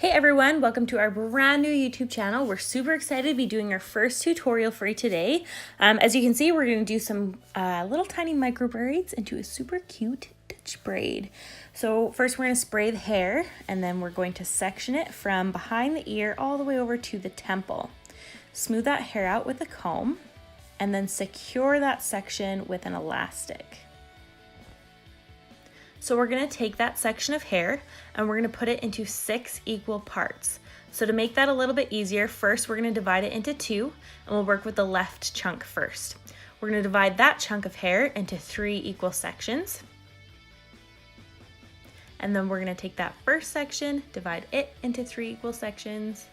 Hey everyone, welcome to our brand new YouTube channel. We're super excited to be doing our first tutorial for you today. As you can see, we're going to do some little tiny micro braids into a super cute Dutch braid. So first we're going to spray the hair, and then we're going to section it from behind the ear all the way over to the temple. Smooth that hair out with a comb, and then secure that section with an elastic. So we're going to take that section of hair and we're going to put it into 6 equal parts. So to make that a little bit easier, first we're going to divide it into 2, and we'll work with the left chunk first. We're going to divide that chunk of hair into 3 equal sections. And then we're going to take that first section, divide it into 3 equal sections,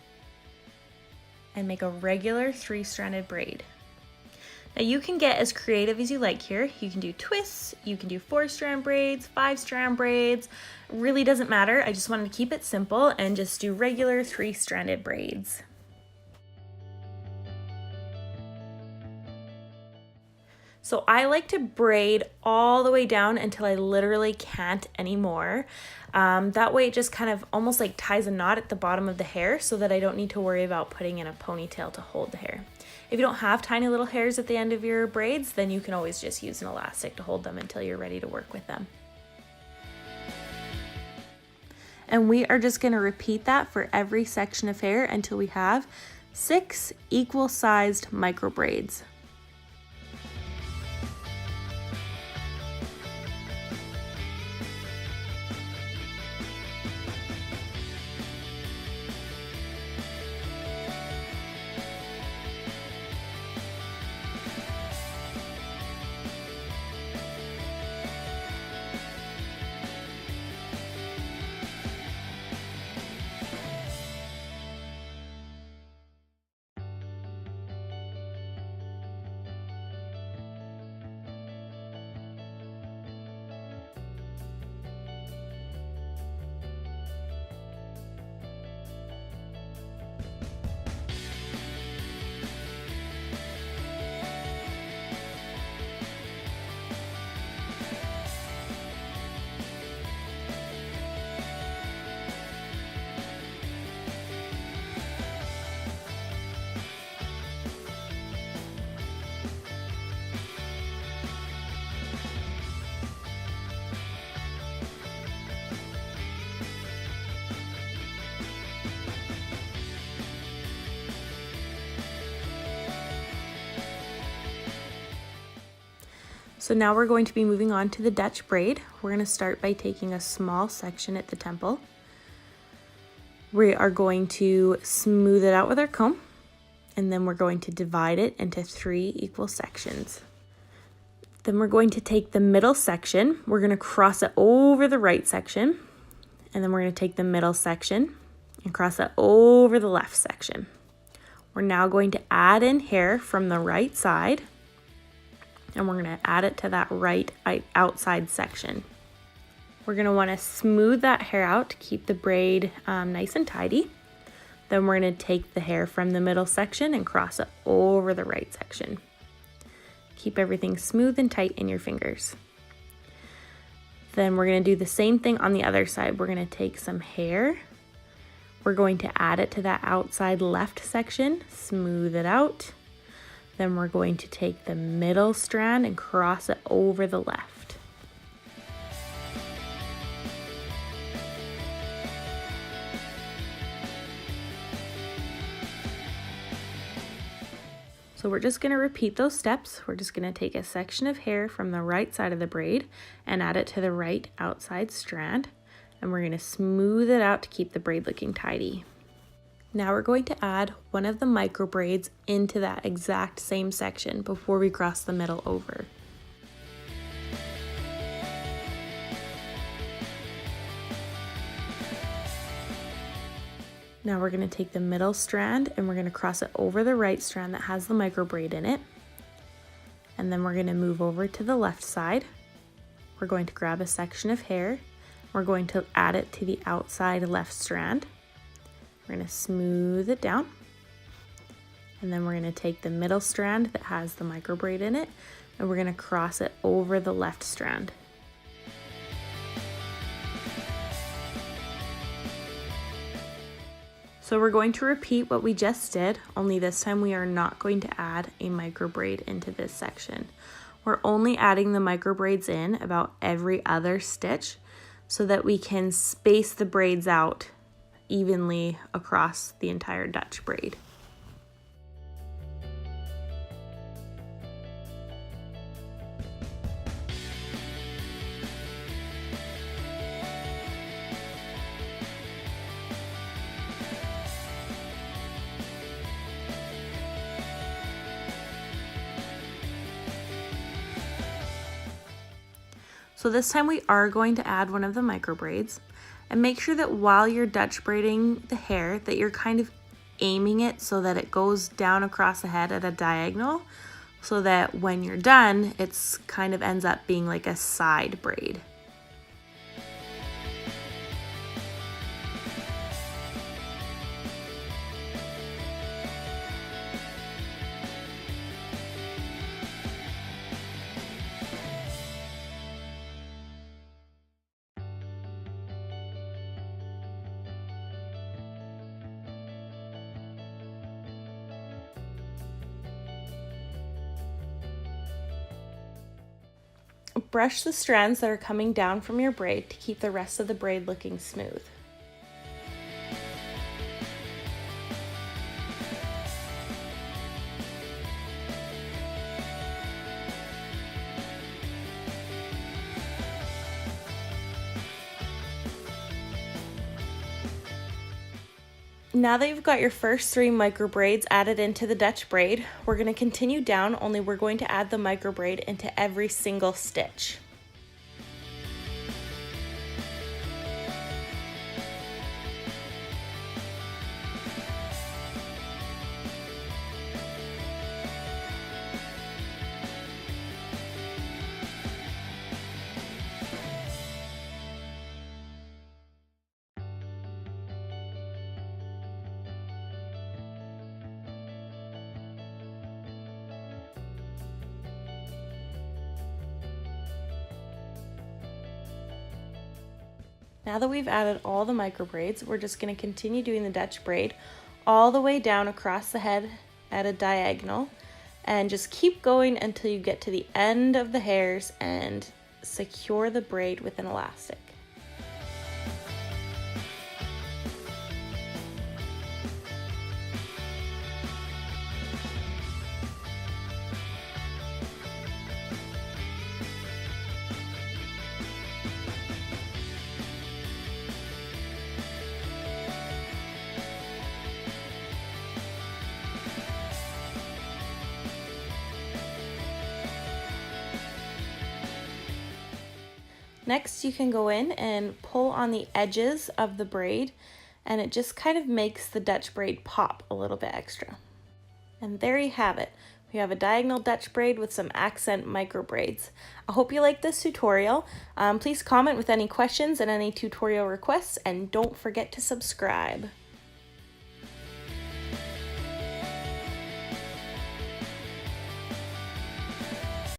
and make a regular 3-stranded braid. Now you can get as creative as you like here. You can do twists, you can do 4-strand braids, 5-strand braids. It really doesn't matter. I just wanted to keep it simple and just do regular 3-stranded braids. So I like to braid all the way down until I literally can't anymore. That way it just kind of almost like ties a knot at the bottom of the hair so that I don't need to worry about putting in a ponytail to hold the hair. If you don't have tiny little hairs at the end of your braids, then you can always just use an elastic to hold them until you're ready to work with them. And we are just going to repeat that for every section of hair until we have 6 equal sized micro braids. So now we're going to be moving on to the Dutch braid. We're going to start by taking a small section at the temple. We are going to smooth it out with our comb, and then we're going to divide it into 3 equal sections. Then we're going to take the middle section, we're going to cross it over the right section, and then we're going to take the middle section and cross it over the left section. We're now going to add in hair from the right side, and we're going to add it to that right outside section. We're going to want to smooth that hair out to keep the braid nice and tidy. Then we're going to take the hair from the middle section and cross it over the right section. Keep everything smooth and tight in your fingers. Then we're going to do the same thing on the other side. We're going to take some hair. We're going to add it to that outside left section, smooth it out. Then we're going to take the middle strand and cross it over the left. So we're just going to repeat those steps. We're just going to take a section of hair from the right side of the braid and add it to the right outside strand. And we're going to smooth it out to keep the braid looking tidy. Now we're going to add one of the micro braids into that exact same section before we cross the middle over. Now we're going to take the middle strand and we're going to cross it over the right strand that has the micro braid in it. And then we're going to move over to the left side. We're going to grab a section of hair. We're going to add it to the outside left strand. We're going to smooth it down, and then we're going to take the middle strand that has the micro braid in it, and we're going to cross it over the left strand. So we're going to repeat what we just did, only this time we are not going to add a micro braid into this section. We're only adding the micro braids in about every other stitch so that we can space the braids out evenly across the entire Dutch braid. So this time we are going to add one of the micro braids, and make sure that while you're Dutch braiding the hair that you're kind of aiming it so that it goes down across the head at a diagonal, so that when you're done it's kind of ends up being like a side braid. Brush the strands that are coming down from your braid to keep the rest of the braid looking smooth. Now that you've got your first 3 micro braids added into the Dutch braid, we're going to continue down, only we're going to add the micro braid into every single stitch. Now that we've added all the micro braids, we're just going to continue doing the Dutch braid all the way down across the head at a diagonal, and just keep going until you get to the end of the hairs and secure the braid with an elastic. Next, you can go in and pull on the edges of the braid, and it just kind of makes the Dutch braid pop a little bit extra. And there you have it. We have a diagonal Dutch braid with some accent micro braids. I hope you liked this tutorial. Please comment with any questions and any tutorial requests, and don't forget to subscribe.